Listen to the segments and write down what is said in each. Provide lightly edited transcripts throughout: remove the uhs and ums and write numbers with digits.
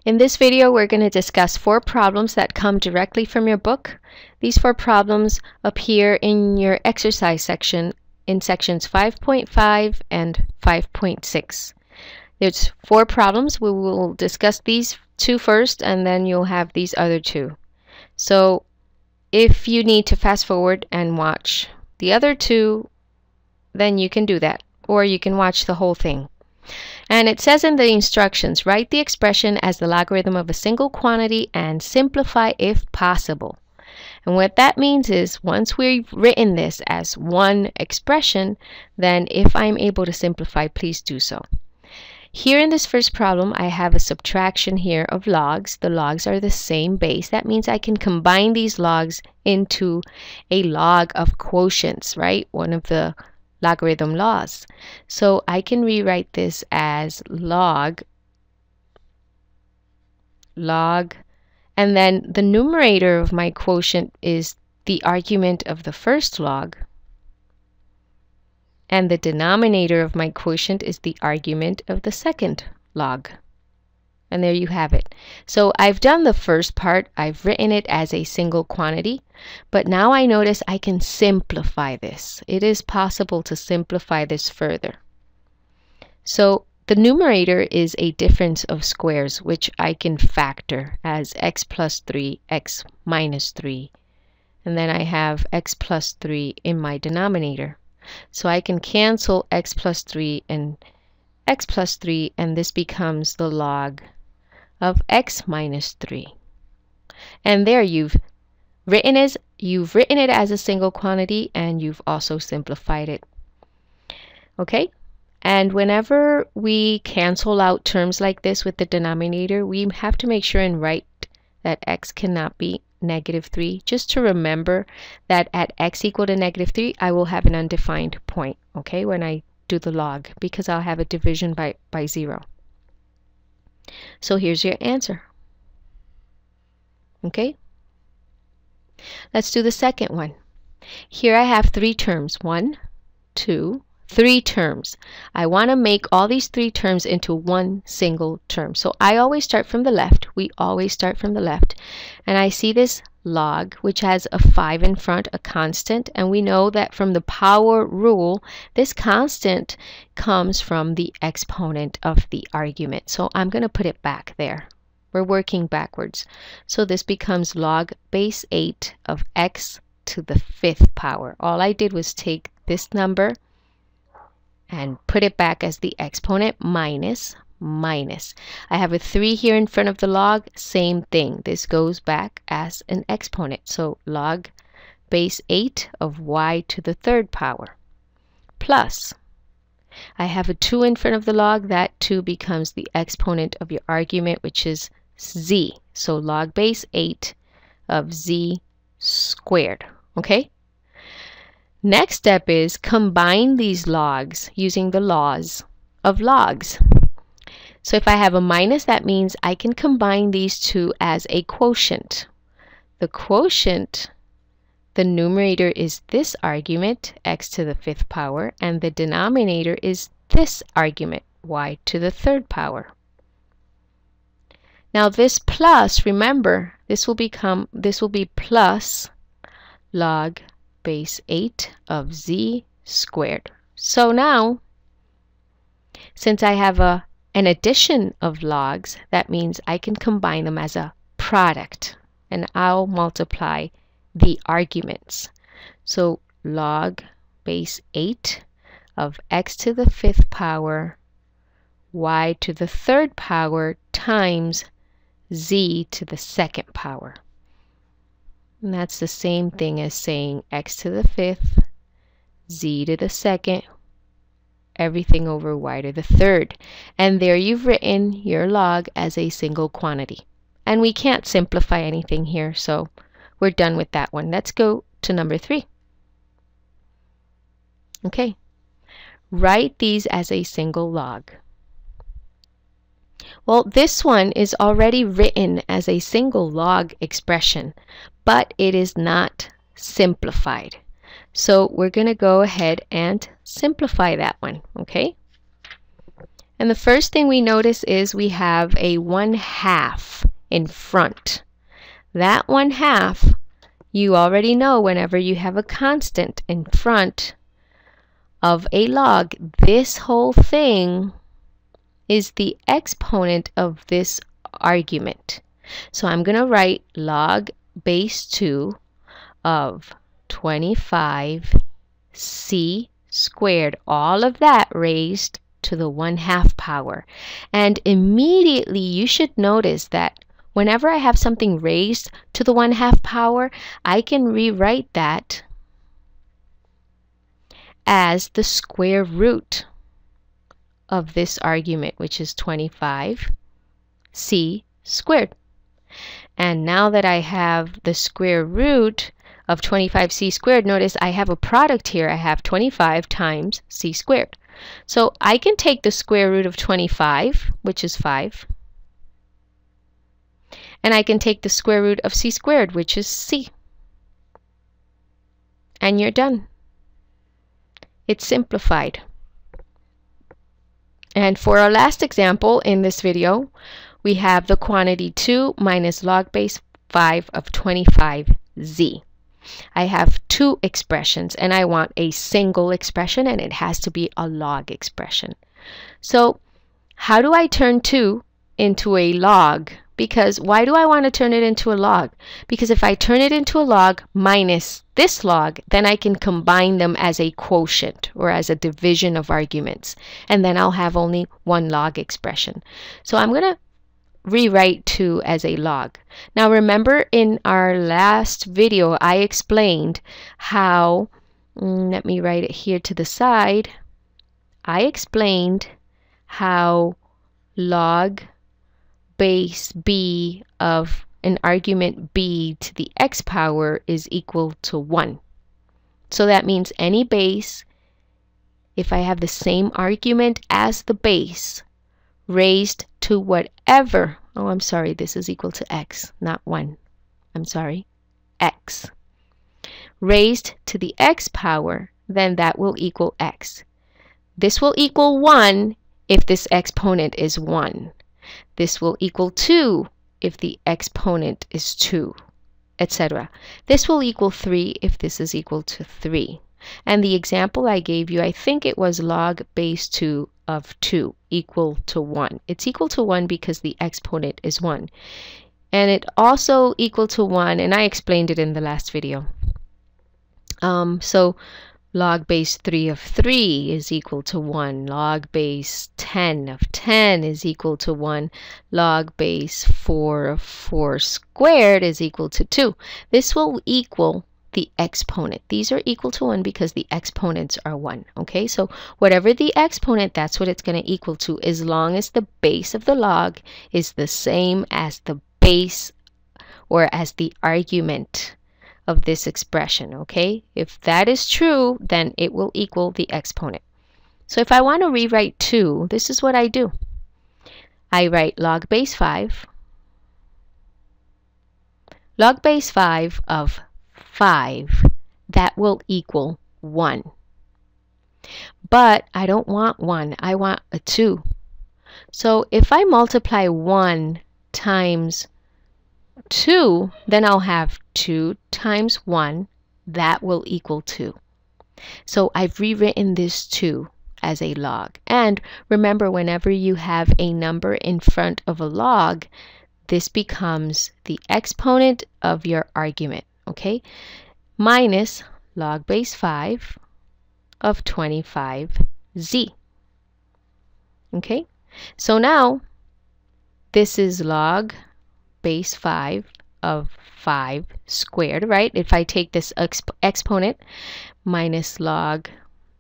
In this video, we're going to discuss 4 problems that come directly from your book. These 4 problems appear in your exercise section in sections 5.5 and 5.6. There's 4 problems. We will discuss these 2 first, and then you'll have these other 2. So if you need to fast forward and watch the other 2, then you can do that, or you can watch the whole thing. And it says in the instructions, write the expression as the logarithm of a single quantity and simplify if possible. And what that means is once we've written this as one expression, then if I'm able to simplify, please do so. Here in this first problem, I have a subtraction here of logs. The logs are the same base. That means I can combine these logs into a log of quotients, right? One of the logarithm laws. So I can rewrite this as log, and then the numerator of my quotient is the argument of the first log, and the denominator of my quotient is the argument of the second log. And there you have it. So I've done the first part. I've written it as a single quantity, but now I notice I can simplify this. It is possible to simplify this further. So the numerator is a difference of squares, which I can factor as x plus 3, x minus 3. And then I have x plus 3 in my denominator. So I can cancel x plus 3 and x plus 3, and this becomes the log of x minus 3. And there you've written it as a single quantity, and you've also simplified it. Okay? And whenever we cancel out terms like this with the denominator, we have to make sure and write that x cannot be -3, just to remember that at x equal to -3, I will have an undefined point, okay, when I do the log, because I'll have a division by 0. So here's your answer. Okay? Let's do the second one. Here I have 3 terms. 1, 2, 3 terms. I want to make all these 3 terms into one single term. So I always start from the left. We always start from the left. And I see this log, which has a 5 in front, a constant, and we know that from the power rule, this constant comes from the exponent of the argument. So I'm going to put it back there. We're working backwards. So this becomes log base 8 of x to the 5th power. All I did was take this number and put it back as the exponent minus. I have a 3 here in front of the log, same thing. This goes back as an exponent. So log base 8 of y to the 3rd power. Plus, I have a 2 in front of the log. That 2 becomes the exponent of your argument, which is z. So log base 8 of z squared. Okay? Next step is combine these logs using the laws of logs. So if I have a minus, that means I can combine these 2 as a quotient. The quotient, the numerator is this argument, x to the 5th power, and the denominator is this argument, y to the 3rd power. Now this plus, remember, this will be plus log base 8 of z squared. So now, since I have an addition of logs, that means I can combine them as a product, and I'll multiply the arguments. So log base 8 of x to the 5th power, y to the 3rd power times z to the 2nd power. And that's the same thing as saying x to the 5th, z to the 2nd, everything over y to the 3rd. And there you've written your log as a single quantity. And we can't simplify anything here, so we're done with that one. Let's go to number 3. Okay. Write these as a single log. Well, this one is already written as a single log expression, but it is not simplified. So we're going to go ahead and simplify that one, okay? And the first thing we notice is we have a 1/2 in front. That 1/2, you already know whenever you have a constant in front of a log, this whole thing is the exponent of this argument. So I'm going to write log base 2 of 25c squared, all of that raised to the 1/2 power. And immediately you should notice that whenever I have something raised to the 1/2 power, I can rewrite that as the square root of this argument, which is 25c squared. And now that I have the square root of 25c squared, notice I have a product here. I have 25 times c squared. So I can take the square root of 25, which is 5, and I can take the square root of c squared, which is c. And you're done. It's simplified. And for our last example in this video, we have the quantity 2 minus log base 5 of 25z. I have two expressions and I want a single expression, and it has to be a log expression. So how do I turn 2 into a log? Because why do I want to turn it into a log? Because if I turn it into a log minus this log, then I can combine them as a quotient or as a division of arguments, and then I'll have only one log expression. So I'm going to rewrite 2 as a log. Now remember, in our last video I explained how, let me write it here to the side, I explained how log base b of an argument b to the x power is equal to 1. So that means any base, if I have the same argument as the base, raised to whatever, oh I'm sorry, this is equal to x, not 1. I'm sorry, x. Raised to the x power, then that will equal x. This will equal 1 if this exponent is 1. This will equal 2 if the exponent is 2, etc. This will equal 3 if this is equal to 3. And the example I gave you, I think it was log base 2 of 2 equal to 1. It's equal to 1 because the exponent is 1. And it also equal to 1, and I explained it in the last video. So log base 3 of 3 is equal to 1. Log base 10 of 10 is equal to 1. Log base 4 of 4 squared is equal to 2. This will equal the exponent. These are equal to 1 because the exponents are 1. Okay, so whatever the exponent, that's what it's going to equal to, as long as the base of the log is the same as the base or as the argument of this expression. Okay, if that is true, then it will equal the exponent. So if I want to rewrite 2, this is what I do. I write log base 5 of 5, that will equal 1. But I don't want 1, I want a 2. So if I multiply 1 times 2, then I'll have 2 times 1, that will equal 2. So I've rewritten this 2 as a log. And remember, whenever you have a number in front of a log, this becomes the exponent of your argument. Okay, minus log base 5 of 25z. Okay, so now this is log base 5 of 5 squared, right? If I take this exponent minus log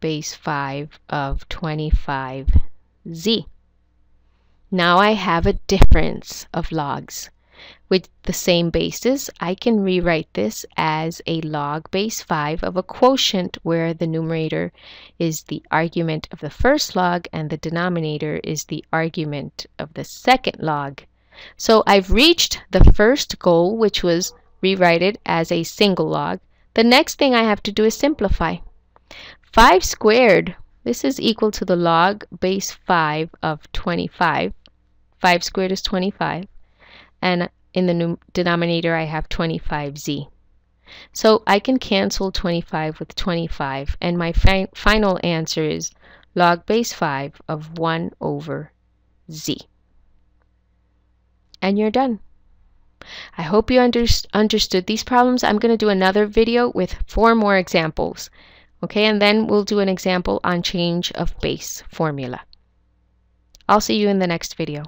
base 5 of 25z. Now I have a difference of logs. With the same basis, I can rewrite this as a log base 5 of a quotient where the numerator is the argument of the first log and the denominator is the argument of the second log. So I've reached the first goal, which was rewrite it as a single log. The next thing I have to do is simplify. 5 squared This is equal to the log base 5 of 25. 5 squared is 25. And in the denominator, I have 25z. So I can cancel 25 with 25. And my final answer is log base 5 of 1 over z. And you're done. I hope you understood these problems. I'm going to do another video with 4 more examples. Okay, and then we'll do an example on change of base formula. I'll see you in the next video.